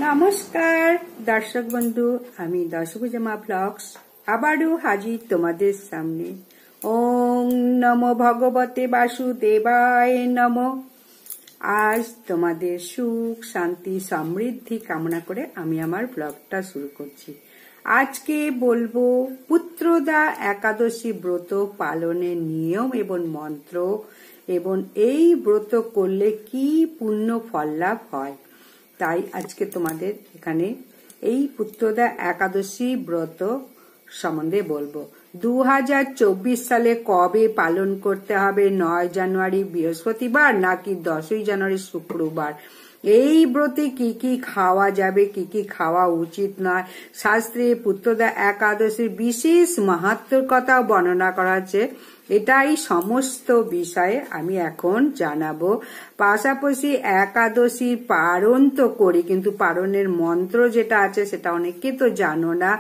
নমস্কার দর্শক বন্ধু, আমি দশভুজা ব্লগস আবারও হাজির তোমাদের সামনে। ওম নমো ভগবতে বাসুদেবায় নমো। আজ তোমাদের সুখ শান্তি সমৃদ্ধি কামনা করে আমি আমার ব্লগটা শুরু করছি। আজকে বলবো পুত্রদা একাদশী ব্রত পালনের নিয়ম এবং মন্ত্র, এবং এই ব্রত করলে কি পুণ্য ফল লাভ হয়। তাই আজকে তোমাদের এখানে এই পুত্রদা একাদশী ব্রত সম্বন্ধে বলবো। 2024 সালে কবে পালন করতে হবে? 9 জানুয়ারি বৃহস্পতিবার নাকি 10 জানুয়ারি শুক্রবার? এই ব্রতে কি কি খাওয়া যাবে, কি কি খাওয়া উচিত নয়, শাস্ত্রে পুত্রদা একাদশীর বিশেষ মাহাত্ম্যের কথাও বর্ণনা করা আছে। এটাই সমস্ত বিষয়ে আমি এখন জানাবো। পাশাপাশি একাদশীর পারণ তো করি, কিন্তু পারণের মন্ত্র যেটা আছে সেটা অনেকে তো জানো না,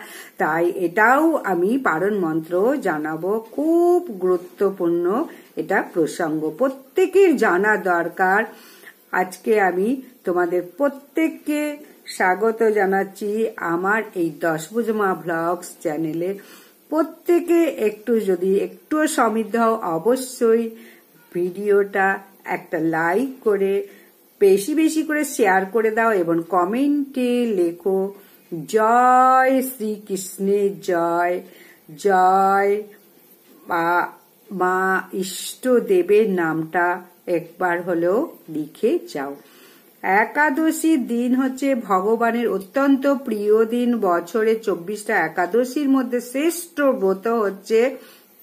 তাই এটাও আমি পারণ মন্ত্র জানাবো। খুব গুরুত্বপূর্ণ এটা প্রসঙ্গ, প্রত্যেকের জানা দরকার। আজকে আমি তোমাদের প্রত্যেককে স্বাগত জানাচ্ছি আমার এই দশভুজা ব্লগস চ্যানেলে। প্রত্যেকে একটু সমৃদ্ধ হও, অবশ্যই ভিডিওটা একটা লাইক করে বেশি বেশি করে শেয়ার করে দাও এবং কমেন্টে লেখো জয় শ্রীকৃষ্ণের জয়, জয় মা ইষ্ট দেবের নামটা একবার হলেও লিখে যাও। একাদশীর দিন হচ্ছে ভগবানের অত্যন্ত প্রিয় দিন। বছরে 24টা একাদশীর মধ্যে শ্রেষ্ঠ ব্রত হচ্ছে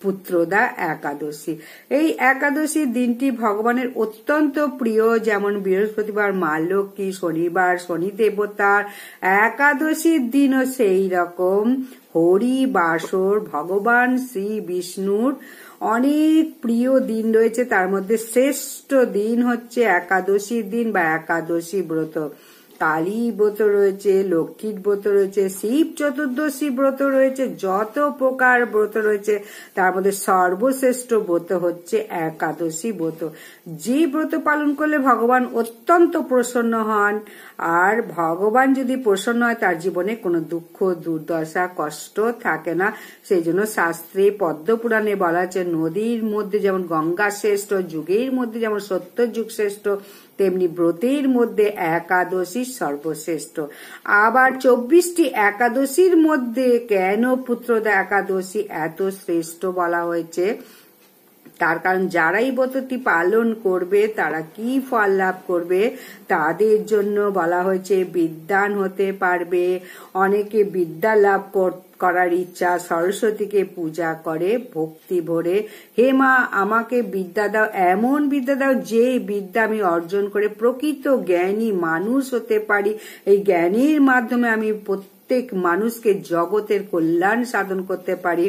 পুত্রদা একাদশী। এই একাদশীর দিনটি ভগবানের অত্যন্ত প্রিয়, যেমন বৃহস্পতিবার মা লক্ষ্মী, শনিবার শনি দেবতার, একাদশীর দিনও সেই রকম হরি বাসর ভগবান শ্রী বিষ্ণুর অনেক প্রিয় দিন রয়েছে। তার মধ্যে শ্রেষ্ঠ দিন হচ্ছে একাদশীর দিন বা একাদশী ব্রত। কালী ব্রত রয়েছে, লক্ষ্মীর ব্রত রয়েছে, শিব চতুর্দশী ব্রত রয়েছে, যত প্রকার ব্রত রয়েছে তার মধ্যে সর্বশ্রেষ্ঠ ব্রত হচ্ছে একাদশী ব্রত। যে ব্রত পালন করলে ভগবান অত্যন্ত প্রসন্ন হন, আর ভগবান যদি প্রসন্ন হয় তার জীবনে কোনো দুঃখ দুর্দশা কষ্ট থাকে না। সেই জন্য শাস্ত্রে পদ্মপুরাণে বলা আছে, নদীর মধ্যে যেমন গঙ্গা শ্রেষ্ঠ, যুগের মধ্যে যেমন সত্য যুগ শ্রেষ্ঠ, তেমনি ব্রতের মধ্যে একাদশী সর্বশ্রেষ্ঠ। আবার 24টি একাদশীর মধ্যে কেন পুত্রদা একাদশী এত শ্রেষ্ঠ বলা হয়েছে, তার কারণ যারাই ব্রতটি পালন করবে তারা কি ফল লাভ করবে, তাদের জন্য বলা হয়েছে বিদ্বান হতে পারবে। অনেকে বিদ্যা লাভ করার ইচ্ছা সরস্বতীকে পূজা করে ভক্তি ভরে, হে মা আমাকে বিদ্যা দাও, এমন বিদ্যা দাও যে বিদ্যা আমি অর্জন করে প্রকৃত জ্ঞানী মানুষ হতে পারি। এই জ্ঞানের মাধ্যমে আমি প্রত্যেক মানুষকে জগতের কল্যাণ সাধন করতে পারি।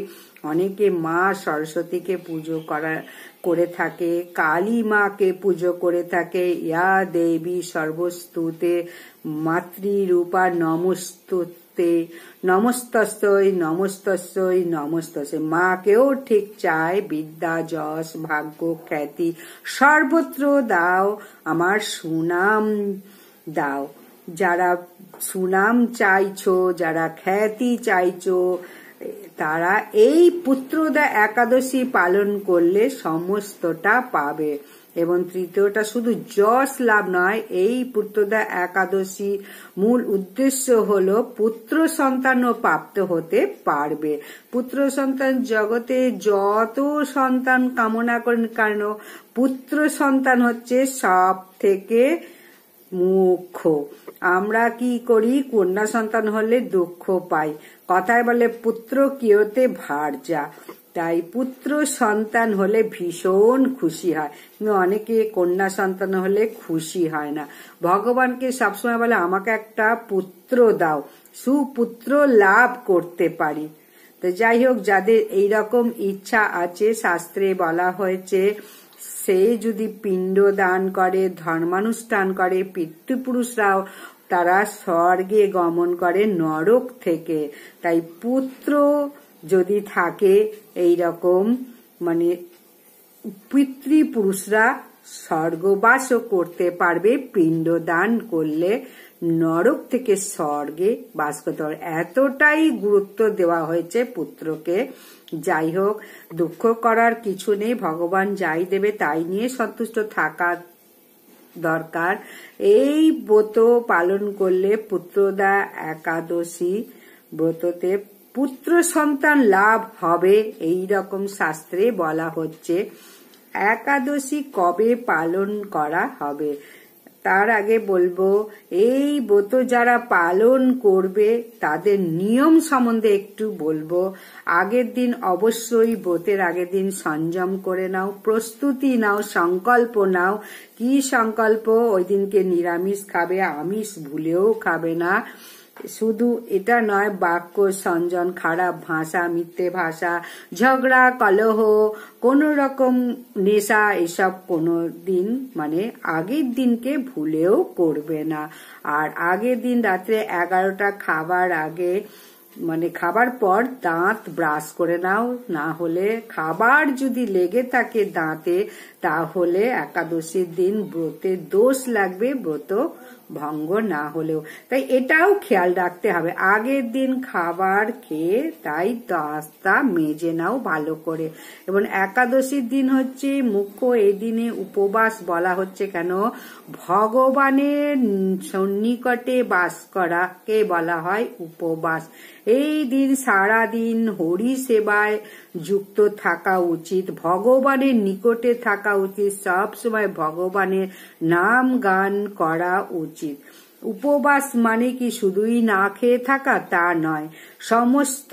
অনেকে মা সরস্বতীকে পুজো করে থাকে, কালী মাকে পুজো করে থাকে। ইয়া দেবী সর্বস্তুতে মাতৃরূপা নমস্তুতে, নমস্তস্যৈ নমস্তস্যৈ নমস্তস্যৈ। মাকেও ঠিক চায় বিদ্যা যশ ভাগ্য খ্যাতি সর্বত্র দাও, আমার সুনাম দাও। যারা সুনাম চাইছো, যারা খ্যাতি চাইছো, তারা এই পুত্রদা একাদশী পালন করলে সমস্তটা পাবে। এবং তৃতীয়টা, শুধু যশ লাভ নয়, এই পুত্রদা একাদশী মূল উদ্দেশ্য হলো পুত্র সন্তানও প্রাপ্ত হতে পারবে। পুত্র সন্তান জগতে যত সন্তান কামনা করেন কেন, পুত্র সন্তান হচ্ছে সব থেকে মুখ্য। আমরা কি করি, কন্যা সন্তান হলে দুঃখ পাই, কথায় বলে পুত্র কিয়তে ভার্যা। তাই পুত্র সন্তান হলে ভীষণ খুশি হয়, কিন্তু অনেকে কন্যা সন্তান হলে খুশি হয় না। ভগবানকে সবসময় বলে আমাকে একটা পুত্র দাও, সুপুত্র লাভ করতে পারি। তো যাই হোক, যাদের এইরকম ইচ্ছা আছে, শাস্ত্রে বলা হয়েছে সে যদি পিণ্ড দান করে, ধর্মানুষ্ঠান করে, পিতৃপুরুষরাও তারা স্বর্গে গমন করে নরক থেকে। তাই পুত্র যদি থাকে এইরকম, মানে পিতৃপুরুষরা স্বর্গবাসও করতে পারবে পিণ্ড দান করলে। নরক থেকে স্বর্গে বাস করতে পারবে। এতটাই গুরুত্ব দেওয়া হয়েছে পুত্রকে। যাই হোক, দুঃখ করার কিছু নেই, ভগবান যাই দেবে তাই নিয়ে সন্তুষ্ট থাকা দরকার। এই ব্রত পালন করলে পুত্রদা একাদশী ব্রততে পুত্র সন্তান লাভ হবে, এই রকম শাস্ত্রে বলা হচ্ছে। একাদশী কবে পালন করা হবে তার আগে বলবো, এই ব্রত যারা পালন করবে তাদের নিয়ম সম্বন্ধে একটু বলবো। আগের দিন অবশ্যই ব্রতের আগের দিন সংযম করে নাও, প্রস্তুতি নাও, সংকল্প নাও। কি সংকল্প? ওই দিনকে নিরামিষ খাবে, আমিষ ভুলেও খাবে না। শুধু এটা নয়, বাক্য সংযম, খারাপ ভাষা, মিথ্যে ভাষা, ঝগড়া, কলহ, কোন রকম নেশা, এসব কোনো দিন মানে আগের দিনকে ভুলেও করবে না। আর আগের দিন রাত্রে 11টা খাবার আগে মানে খাবার পর দাঁত ব্রাশ করে নাও। না হলে খাবার যদি লেগে থাকে দাঁতে, তাহলে একাদশীর দিন ব্রতে দোষ লাগবে, ব্রত ভঙ্গ না হলেও। তাই এটাও খেয়াল রাখতে হবে, আগের দিন খাবার খেয়ে তাই দাঁতটা মেজে নাও ভালো করে। এবং একাদশীর দিন হচ্ছে মুখ্য, এই দিনে উপবাস বলা হচ্ছে কেন? ভগবানের সন্নিকটে বাস করাকে বলা হয় উপবাস। এই দিন সারা দিন হরি সেবায় যুক্ত থাকা উচিত, ভগবানের নিকটে থাকা উচিত, সব সময় ভগবানের নাম গান করা উচিত। উপবাস মানে কি শুধুই না খেয়ে থাকা তা নয়, সমস্ত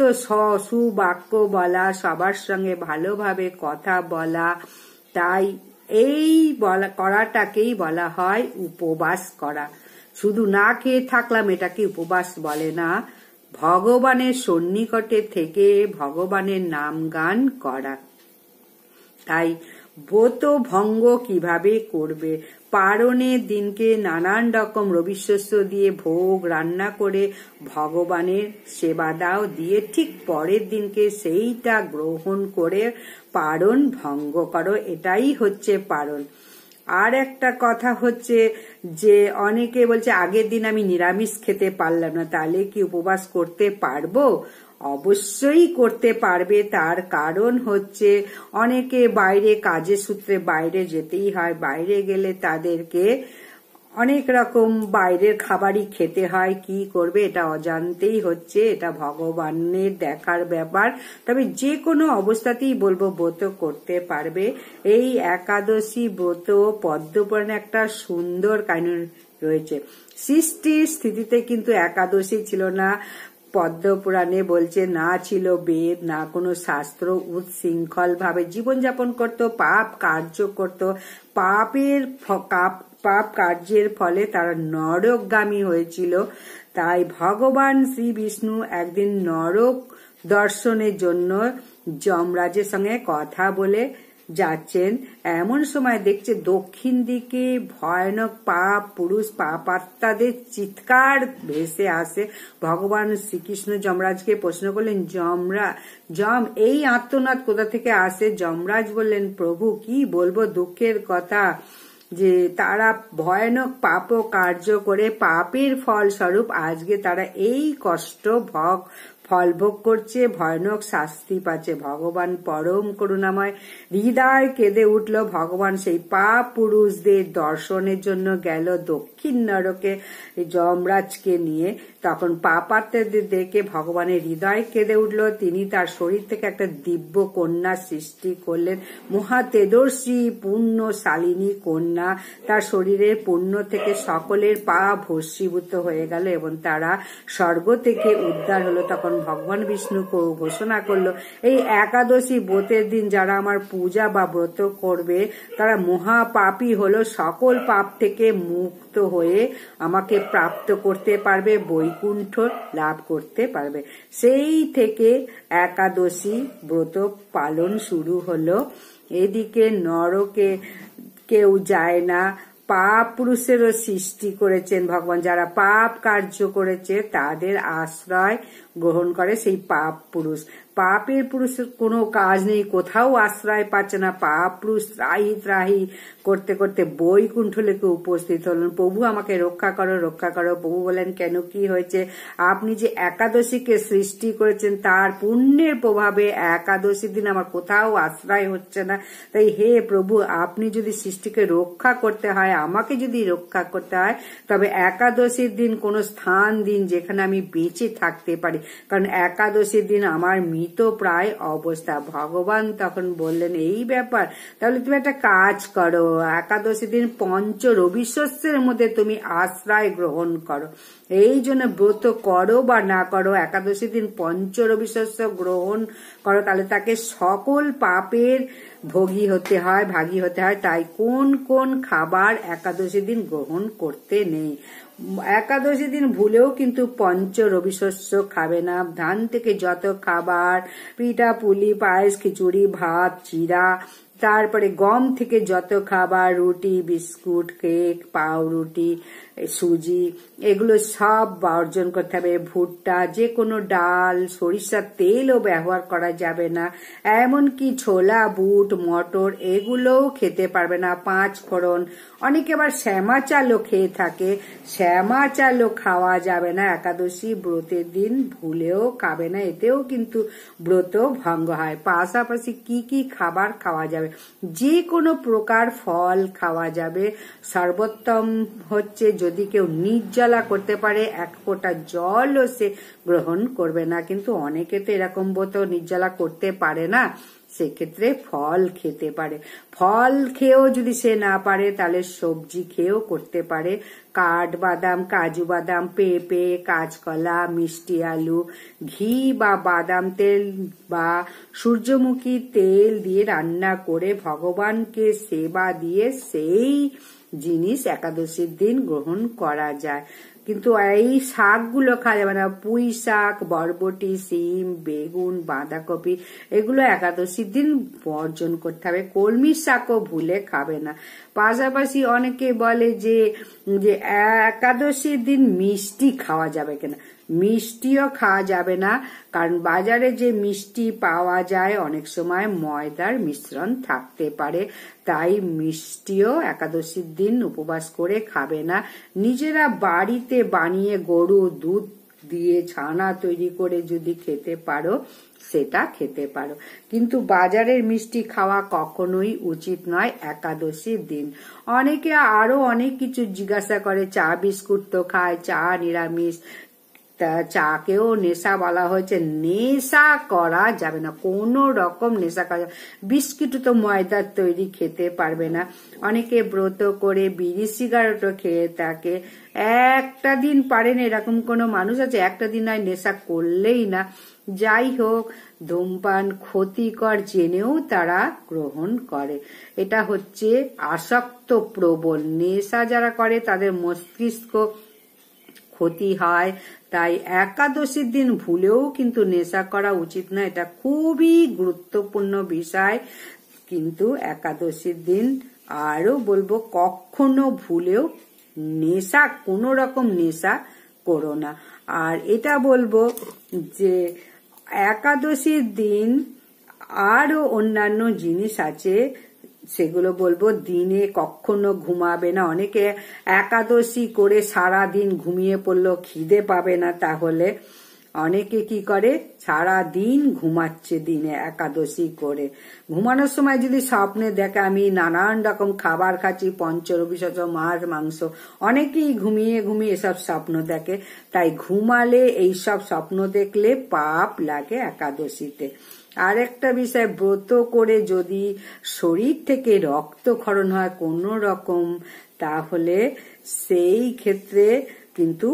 সুবাক্য বলা, সবার সঙ্গে ভালোভাবে কথা বলা। তাই এই করাটাকেই বলা হয় উপবাস করা। শুধু না খেয়ে থাকলাম এটাকে উপবাস বলে না। ভগবানের সন্নিকটে থেকে ভগবানের নাম গান করা। তাই ব্রত ভঙ্গ কিভাবে করবে? পারণের দিনকে নানান রকম রবিশস্য দিয়ে ভোগ রান্না করে ভগবানের সেবা দাও, দিয়ে ঠিক পরের দিনকে সেইটা গ্রহণ করে পারণ ভঙ্গ করো। এটাই হচ্ছে পারণ। আর একটা কথা হচ্ছে যে অনেকে বলছে আগের দিন আমি নিরামিষ খেতে পারলাম না, তাহলে কি উপবাস করতে পারবো? অবশ্যই করতে পারবে। তার কারণ হচ্ছে অনেকে বাইরে কাজের সূত্রে বাইরে যেতেই হয়, বাইরে গেলে তাদেরকে অনেক রকম বাইরের খাবারই খেতে হয়। কি করবে? এটা অজান্তেই হচ্ছে, এটা ভগবানের দেখার ব্যাপার। তবে যে কোনো অবস্থাতেই বলবো ব্রত করতে পারবে। এই একাদশী ব্রত পদ্মপুরাণে একটা সুন্দর কাহিনী রয়েছে। সৃষ্টির স্থিতিতে কিন্তু একাদশী ছিল না। পদ্মপুরাণে বলছে না ছিল বেদ, না কোনো শাস্ত্র, উচ্ছৃঙ্খল ভাবে জীবনযাপন করত, পাপ কার্য করত। পাপ কার্যের ফলে তারা নরকগামী হয়েছিল। তাই ভগবান শ্রী বিষ্ণু একদিন নরক দর্শনের জন্য যমরাজের সঙ্গে কথা বলে যাচ্ছেন। এমন সময় দেখছে দক্ষিণ দিকে ভয়ানক পাপ পুরুষ পাপাত্মাদের চিৎকার ভেসে আসে। ভগবান শ্রীকৃষ্ণ যমরাজকে প্রশ্ন করলেন, যম এই আর্তনাদ কোথা থেকে আসে? যমরাজ বললেন, প্রভু কি বলবো দুঃখের কথা, যে তারা ভয়ানক পাপ কার্য করে পাপের ফল স্বরূপ আজকে তারা এই কষ্ট ফল ভোগ করছে, ভয়ানক শাস্তি পাচ্ছে। ভগবান পরম করুণাময়, হৃদয় কেঁদে উঠল। ভগবান সেই পাপ পুরুষদের দর্শনের জন্য গেল দক্ষিণ নরকে যমরাজকে নিয়ে। তখন পাপাত্মাদের দেখে ভগবানের হৃদয় কেঁদে উঠল। তিনি তার শরীর থেকে একটা দিব্য কন্যা সৃষ্টি করলেন, মহাতেজস্বী পুণ্যশালিনী কন্যা। তার শরীরের পুণ্য থেকে সকলের পাপ ভস্মীভূত হয়ে গেল এবং তারা স্বর্গ থেকে উদ্ধার হলো। তখন ভগবান বিষ্ণু ঘোষণা করলো, এই একাদশী ব্রতের দিন যারা আমার পূজা বা ব্রত করবে তারা মহাপাপী হলো, সকল পাপ থেকে মুক্ত হয়ে আমাকে প্রাপ্ত করতে পারবে, বৈকুণ্ঠ লাভ করতে পারবে। সেই থেকে একাদশী ব্রত পালন শুরু হলো। এদিকে নরকে কেউ যায় না, পাপ পুরুষেরও সৃষ্টি করেছেন ভগবান। যারা পাপ কার্য করেছে তাদের আশ্রয় গ্রহণ করে সেই পাপ পুরুষ। পাপের পুরুষের কোনো কাজ নেই, কোথাও আশ্রয় পাচ্ছে না, পাপ পুরুষ ত্রাহি ত্রাহি করতে করতে বৈকুণ্ঠ লেকে উপস্থিত হলেন। প্রভু আমাকে রক্ষা করো, রক্ষা করো। প্রভু বলেন, কেন, কি হয়েছে? আপনি যে একাদশীকে সৃষ্টি করেছেন তার পুণ্যের প্রভাবে একাদশী দিন আমার কোথাও আশ্রয় হচ্ছে না। তাই হে প্রভু, আপনি যদি সৃষ্টিকে রক্ষা করতে হয়, আমাকে যদি রক্ষা করতে হয়, তবে একাদশীর দিন কোনো স্থান দিন যেখানে আমি বেঁচে থাকতে পারি, কারণ একাদশীর দিন আমার মৃত প্রায় অবস্থা। ভগবান তখন বললেন, এই ব্যাপার, তাহলে তুমি একটা কাজ করো, একাদশী দিন পঞ্চ রবিশস্যের মধ্যে তুমি আশ্রয় গ্রহণ করো। এই জন্য ব্রত করো বা না করো, একাদশী দিন পঞ্চ রবিশস্য গ্রহণ করো, তাহলে তাকে সকল পাপের ভোগী হতে হয়, ভাগী হতে হয়। তাই কোন কোন খাবার একাদশী দিন গ্রহণ করতে নেই। একাদশী দিন ভুলেও কিন্তু পঞ্চ রবিশস্য খাবে না। ধান থেকে যত খাবার, পিঠা পুলি, পায়েস, খিচুড়ি, ভাত, চিরা, তারপরে গম থেকে যত খাবার, রুটি, বিস্কুট, কেক, পাউরুটি, সুজি, এগুলো সব বর্জন করতে হবে। ভুট্টা, যে কোনো ডাল, সরিষার তেলও ব্যবহার করা যাবে না। এমনকি ছোলা, বুট, মটর এগুলোও খেতে পারবে না। 5 ফোড়ন, অনেকে আবার শ্যামা চালও খেয়ে থাকে, শ্যামা চালও খাওয়া যাবে না। একাদশী ব্রতের দিন ভুলেও খাবে না, এতেও কিন্তু ব্রত ভঙ্গ হয়। পাশাপাশি কি কি খাবার খাওয়া যাবে? যে কোনো প্রকার ফল খাওয়া যাবে। সর্বোত্তম হচ্ছে যদি কেউ নির্জলা করতে পারে, 1 ফোঁটা জলও সে গ্রহণ করবে না। কিন্তু অনেকে তো এরকম ব্রত নির্জলা করতে পারে না, সেক্ষেত্রে ফল খেতে পারে। ফল খেয়েও যদি সে না পারে, তাহলে সবজি খেয়েও করতে পারে। কাঠবাদাম, কাজু বাদাম, পেঁপে, কাঁচকলা, মিষ্টি আলু, ঘি বা বাদাম তেল বা সূর্যমুখী তেল দিয়ে রান্না করে ভগবানকে সেবা দিয়ে সেই জিনিস একাদশীর দিন গ্রহণ করা যায়। কিন্তু এই শাকগুলো খাওয়া যাবে না। পুঁই শাক, বরবটি, সিম, বেগুন, বাঁধাকপি এগুলো একাদশীর দিন বর্জন করতে হবে। কলমি শাকও ভুলে খাবে না। পাশাপাশি অনেকে বলে যে একাদশীর দিন মিষ্টি খাওয়া যাবে কিনা। মিষ্টিও খাওয়া যাবে না, কারণ বাজারে যে মিষ্টি পাওয়া যায় অনেক সময় ময়দার মিশ্রণ থাকতে পারে। তাই মিষ্টিও একাদশীর দিন উপবাস করে খাবে না। নিজেরা বাড়িতে বানিয়ে গরুর দুধ দিয়ে ছানা তৈরি করে যদি খেতে পারো, সেটা খেতে পারো, কিন্তু বাজারের মিষ্টি খাওয়া কখনোই উচিত নয় একাদশীর দিন। অনেকে আরো অনেক কিছু জিজ্ঞাসা করে, চা বিস্কুট তো খায়, চা নিরামিষ, চাকেও নেশা বলা হয়েছে। নেশা করা যাবে না, কোন রকম নেশা করা যাবে। বিস্কুট তো ময়দার তৈরি, খেতে পারবে না। অনেকে ব্রত করে বিড়ি সিগারেটও খেয়ে থাকে। একটা দিন পারেন, এরকম কোনো মানুষ আছে একটা দিন আর নেশা করলেই না। যাই হোক, ধূমপান ক্ষতিকর জেনেও তারা গ্রহণ করে। এটা হচ্ছে আসক্ত প্রবল। নেশা যারা করে তাদের মস্তিষ্ক ক্ষতি হয়। তাই একাদশীর দিন ভুলেও কিন্তু নেশা করা উচিত না। এটা খুবই গুরুত্বপূর্ণ বিষয়। কিন্তু একাদশীর দিন আরো বলবো, কখনো ভুলেও নেশা, কোনো রকম নেশা করো না। আর এটা বলবো যে একাদশীর দিন আরো অন্যান্য জিনিস আছে, সেগুলো বলবো। দিনে কখনো ঘুমাবে না। অনেকে একাদশী করে সারা দিন ঘুমিয়ে পড়লো, খিদে পাবে না, তাহলে অনেকে কি করে, সারা দিন ঘুমাচ্ছে দিনে একাদশী করে। ঘুমানোর সময় যদি স্বপ্নে দেখে আমি নানান রকম খাবার খাচ্ছি, পঞ্চরবিশস্য, মাছ, মাংস, অনেকেই ঘুমিয়ে ঘুমিয়ে এসব স্বপ্ন দেখে। তাই ঘুমালে এইসব স্বপ্ন দেখলে পাপ লাগে একাদশীতে। আরেকটা বিষয়, ব্রত করে যদি শরীর থেকে রক্তক্ষরণ হয় কোনো রকম, তাহলে সেই ক্ষেত্রে কিন্তু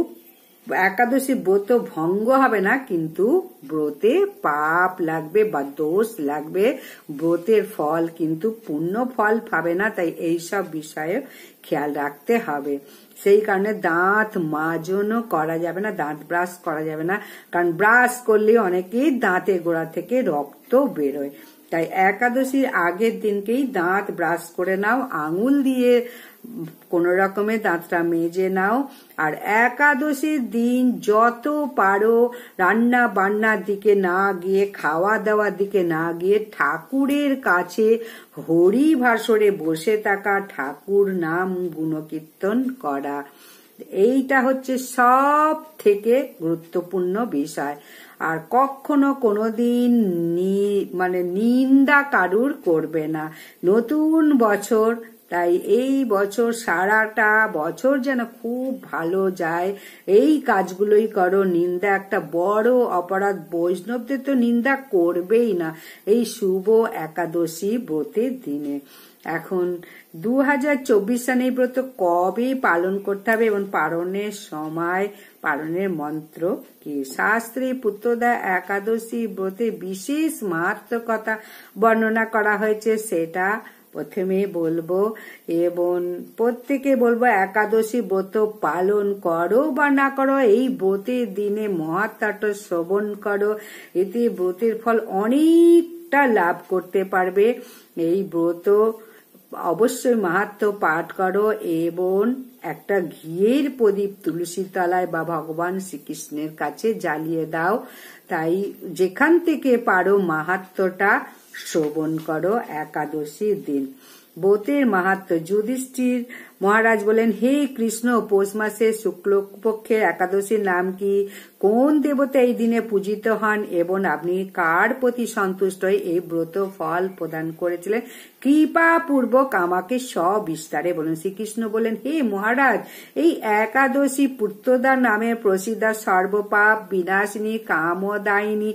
একাদশী ব্রত ভঙ্গ হবে না, কিন্তু ব্রতে পাপ লাগবে বা দোষ লাগবে। ব্রতের ফল কিন্তু পূর্ণ ফল পাবে না। তাই এইসব বিষয়ে খেয়াল রাখতে হবে। সেই কারণে দাঁত মাজনও করা যাবে না, দাঁত ব্রাশ করা যাবে না, কারণ ব্রাশ করলে অনেকেই দাঁতের গোড়া থেকে রক্ত বেরোয়। তাই একাদশীর আগের দিনকেই দাঁত ব্রাশ করে নাও, আঙুল দিয়ে কোন রকমের দাঁতটা মেজে নাও। আর একাদশীর দিন যত পারো রান্না বান্নার দিকে না গিয়ে, খাওয়া দাওয়ার দিকে না গিয়ে ঠাকুরের কাছে হরি ভাসরে বসে থাকা, ঠাকুর নাম গুণকীর্তন করা, এইটা হচ্ছে সব থেকে গুরুত্বপূর্ণ বিষয়। আর কখনো কোনোদিন নিন্দা কারুর করবে না। নতুন বছর, তাই এই বছর সারাটা বছর যেন খুব ভালো যায়, এই কাজগুলোই করো। নিন্দা একটা বড় অপরাধ, বৈষ্ণবদের তো নিন্দা করবেই না এই শুভ একাদশী ব্রতের দিনে। এখন 2024 সালে এই ব্রত কবে পালন করতে হবে এবং পালনের সময়, পালনের মন্ত্র কি? শাস্ত্রে পুত্রদা একাদশী ব্রতে বিশেষ মাহাত্ম্যকথা বর্ণনা করা হয়েছে, সেটা প্রথমে বলবো এবং প্রত্যেকে বলবো একাদশী ব্রত পালন করো বা না করো, এই ব্রতের দিনে মহাত্ম্য শ্রবণ করো, এতে ব্রতের ফল অনেকটা লাভ করতে পারবে। এই ব্রত অবশ্যই মাহাত্ম্য পাঠ করো এবং একটা ঘিয়ের প্রদীপ তুলসী তলায় বা ভগবান শ্রীকৃষ্ণের কাছে জ্বালিয়ে দাও। তাই যেখান থেকে পারো মাহাত্ম্যটা শ্রবণ করো একাদশীর দিন। ব্রতের মাহাত্ম্য। যুধিষ্ঠির মহারাজ বলেন, হে কৃষ্ণ, পৌষ মাসের শুক্লপক্ষের একাদশীর নাম কি? কোন দেবতা এই দিনে পূজিত হন এবং আপনি কার প্রতি সন্তুষ্ট হয়ে এই ব্রত ফল প্রদান করেছিলেন? কৃপা পূর্বক আমাকে সবিস্তারে বলুন। শ্রীকৃষ্ণ বলেন, হে মহারাজ, এই একাদশী পুত্রদা নামে প্রসিদ্ধ, সর্বপাপ বিনাশিনী কামদায়িনী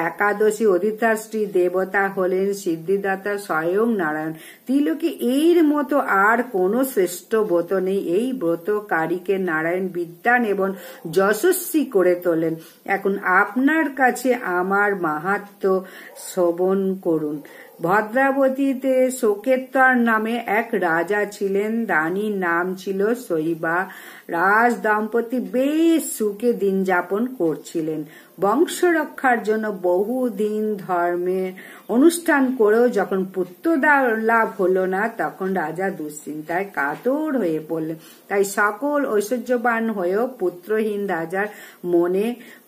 একাদশী অধিষ্ঠাত্রী দেবতা হলেন সিদ্ধিদাতা স্বয়ং নারায়ণ। ত্রিলোকে এর মতো আর কোন শ্রেষ্ঠ ব্রত নেই। এই ব্রতকারীকে নারায়ণ বিদ্বান এবং যশস্বী করে তোলেন। এখন আপনার কাছে আমার মাহাত্ম্য শ্রবণ করুন। ভদ্রাবতীতে শোকেত্তর নামে এক রাজা ছিলেন, রানীর নাম ছিল শৈবা। রাজ দম্পতি বেশ সুখে দিন যাপন করছিলেন। বংশ রক্ষার জন্য বহুদিন ধর্মের অনুষ্ঠান করেও যখন পুত্র লাভ হলো না, তখন রাজা দুশ্চিন্তায় কাতর হয়ে পড়লেন। তাই সকল ঐশ্বর্যবান হয়েও পুত্রহীন রাজার মনে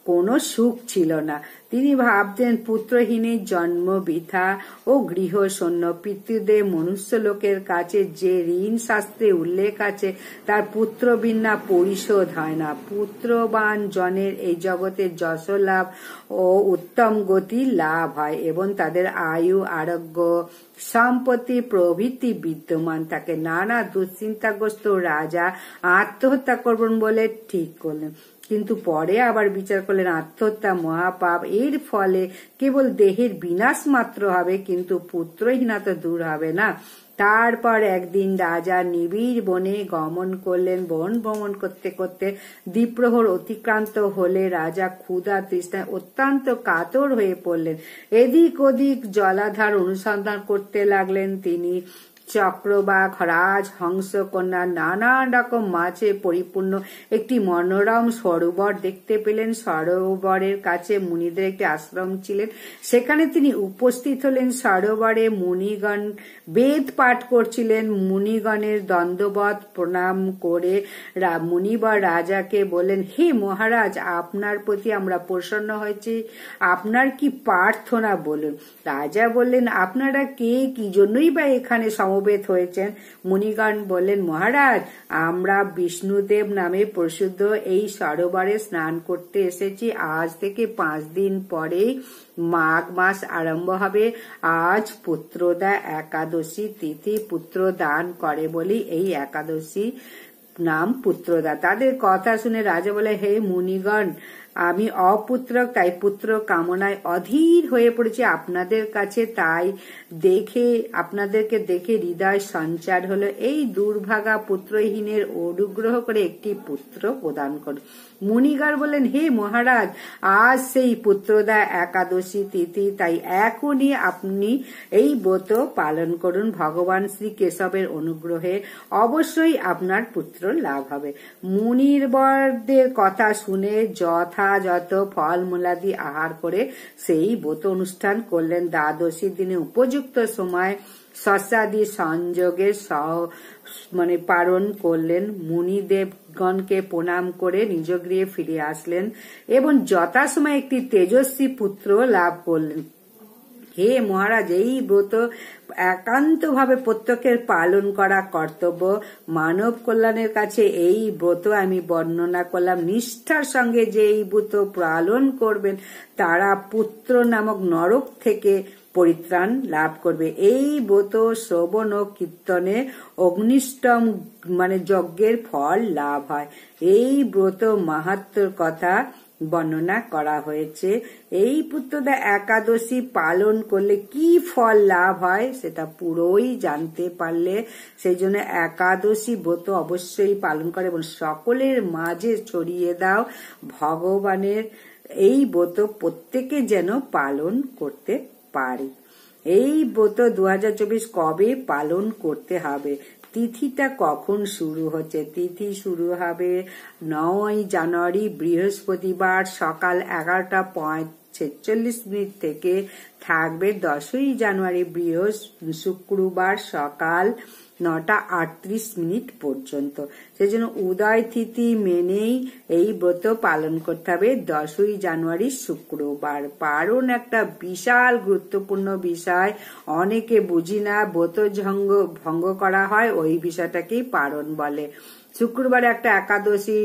কোনো সুখ ছিল না। তিনি ভাবতেন, পুত্রহীনের জন্ম বৃথা ও গৃহ শূন্য। পিতৃদেব মনুষ্য লোকের কাছে যে ঋণ শাস্ত্রে উল্লেখ আছে, তার পুত্র বিনা পরিশোধ হয় না। পুত্রবান জনের এই জগতের যশ লাভ ও উত্তম গতি লাভ হয় এবং তাদের আয়ু, আরোগ্য, সম্পত্তি প্রভৃতি বিদ্যমান থাকে। নানা দুশ্চিন্তাগ্রস্ত রাজা আত্মহত্যা করবেন বলে ঠিক করলেন, কিন্তু পরে আবার বিচার করলেন আত্মহত্যা মহাপাপ। এর ফলে কেবল দেহের বিনাশ মাত্র হবে, কিন্তু পুত্রহীনতা দূর হবে না। তারপর একদিন রাজা নিবিড় বনে গমন করলেন। বন ভ্রমণ করতে করতে দ্বিপ্রহর অতিক্রান্ত হলে রাজা ক্ষুধা তৃষ্ণায় অত্যন্ত কাতর হয়ে পড়লেন। এদিক ওদিক জলাধার অনুসন্ধান করতে লাগলেন। তিনি চক্রবাক, রাজ হংস, কন্যা, নানান রকম মাছে পরিপূর্ণ একটি মনোরম সরোবর দেখতে পেলেন। সরোবরের কাছে মুনিদের একটি আশ্রম ছিলেন, সেখানে তিনি উপস্থিত হলেন। সরোবরে মুনিগণ বেদ পাঠ করছিলেন। মুনিগণের দণ্ডবত প্রণাম করে মুনিবর রাজাকে বলেন, হে মহারাজ, আপনার প্রতি আমরা প্রসন্ন হয়েছি, আপনার কি প্রার্থনা বলুন। রাজা বললেন, আপনারা কে, কি জন্যই বা এখানে সমবেত হয়েছেন? মুনিগণ বললেন, মহারাজ, আমরা বিষ্ণুদেব নামে প্রসিদ্ধ এই সরোবরে স্নান করতে এসেছি। আজ থেকে 5 দিন পরেই মাঘ মাস আরম্ভ হবে। আজ পুত্রদা একাদশী তিথি। পুত্র দান করে বলি এই একাদশী নাম পুত্রদা। তাদের কথা শুনে রাজা বলে, হে মুনিগণ, আমি অপুত্রক, তাই পুত্র কামনায় অধীর হয়ে পড়েছি আপনাদের কাছে। তাই আপনাদেরকে দেখে হৃদয় সঞ্চার হলো। এই দুর্ভাগা পুত্রহীনের অনুগ্রহ করে একটি পুত্র প্রদান করুন। মুনিগণ বলেন, হে মহারাজ, আজ সেই পুত্রদা একাদশী তিথি, তাই এখনই আপনি এই ব্রত পালন করুন। ভগবান শ্রী কেশবের অনুগ্রহে অবশ্যই আপনার পুত্র লাভ হবে। মুনিবরদের কথা শুনে যথা যথাযথ ফলমূলাদি আহার করে সেই ব্রত অনুষ্ঠান করলেন। দ্বাদশীর দিনে উপযুক্ত সময় শস্যাদি সংযোগে পালন করলেন। মুনিদেবগণকে প্রণাম করে নিজ গৃহে ফিরে আসলেন এবং যথাসময়ে একটি তেজস্বী পুত্র লাভ করলেন। হে মহারাজ, এই ব্রত একান্তভাবে প্রত্যেকের পালন করা কর্তব্য। মানব কল্যাণের কাছে এই ব্রত আমি বর্ণনা করলাম। নিষ্ঠার সঙ্গে যে এই ব্রত পালন করবেন তারা পুত্র নামক নরক থেকে পরিত্রাণ লাভ করবে। এই ব্রত শ্রবণ ও কীর্তনে অগ্নিষ্টম যজ্ঞের ফল লাভ হয়। এই ব্রত মাহাত্ম্যর কথা বর্ণনা করা হয়েছে। এই পুত্রদা একাদশী পালন করলে কি ফল লাভ হয় সেটা পুরোই জানতে পারলে সেই জন্য একাদশী ব্রত অবশ্যই পালন করে এবং সকলের মাঝে ছড়িয়ে দাও। ভগবানের এই ব্রত প্রত্যেকে যেন পালন করতে পারে। এই ব্রত 2024 কবে পালন করতে হবে? তিথিটা কখন শুরু হচ্ছে? তিথি শুরু হবে 9 জানুয়ারি বৃহস্পতিবার সকাল 11:46 থেকে থাকবে 10 জানুয়ারি শুক্রবার সকাল 9:38 পর্যন্ত। সেজন্য উদয় তিথি মেনেই এই ব্রত পালন করতে হবে 10 জানুয়ারি শুক্রবার। পারণ একটা বিশাল গুরুত্বপূর্ণ বিষয়, অনেকে বুঝি না, ব্রত ভঙ্গ করা হয়, ওই বিষয়টাকেই পারণ বলে। শুক্রবারে একটা একাদশী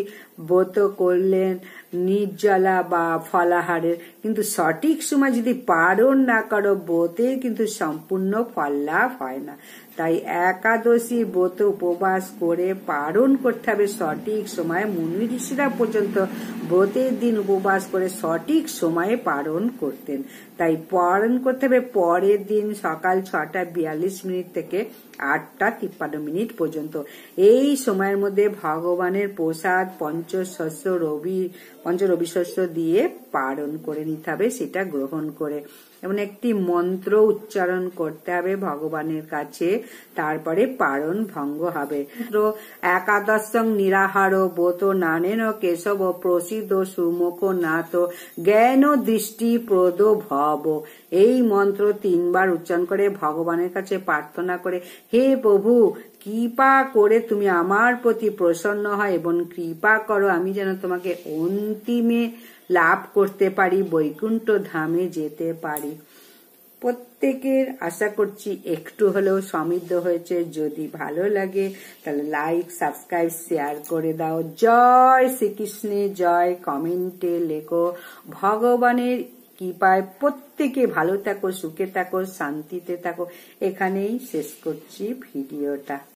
ব্রত করলেন নির্জলা বা ফলাহারের, কিন্তু সঠিক সময় যদি পারণ না করো ব্রতের কিন্তু সম্পূর্ণ ফল লাভ হয় না। তাই একাদশী ব্রত উপবাস করে পারণ করতে হবে সঠিক সময়ে। মুনি ঋষিরা পর্যন্ত ব্রতের দিন উপবাস করে সঠিক সময়ে পারণ করতেন। তাই পালন করতে হবে পরের দিন সকাল 6:42 থেকে 8:53 পর্যন্ত। এই সময়ের মধ্যে ভগবানের প্রসাদ পঞ্চরবি শস্য দিয়ে পালন করে নিতে হবে, সেটা গ্রহণ করে এবং একটি মন্ত্র উচ্চারণ করতে হবে ভগবানের কাছে, তারপরে পালন ভঙ্গ হবে। একাদশং নিরাহার ব্রত নানেন কেশব প্রসিদ্ধ সুমুখ নাথ জ্ঞান দৃষ্টি প্রদ ভব। এই মন্ত্র 3 বার উচ্চারণ করে ভগবানের কাছে প্রার্থনা করে, হে প্রভু, কৃপা করে তুমি আমার প্রতি প্রসন্ন হয় এবং কৃপা করো আমি যেন তোমাকে অন্তিমে লাভ করতে পারি, বৈকুণ্ঠ ধামে যেতে পারি। প্রত্যেকের আশা করছি একটু হলেও সমৃদ্ধ হয়েছে। যদি ভালো লাগে তাহলে লাইক, সাবস্ক্রাইব, শেয়ার করে দাও। জয় শ্রীকৃষ্ণের জয়। কমেন্টে লেখো। ভগবানের কৃপায় প্রত্যেকে ভালো থাকো, সুখে থাকো, শান্তিতে থাকো। এখানেই শেষ করছি ভিডিওটা।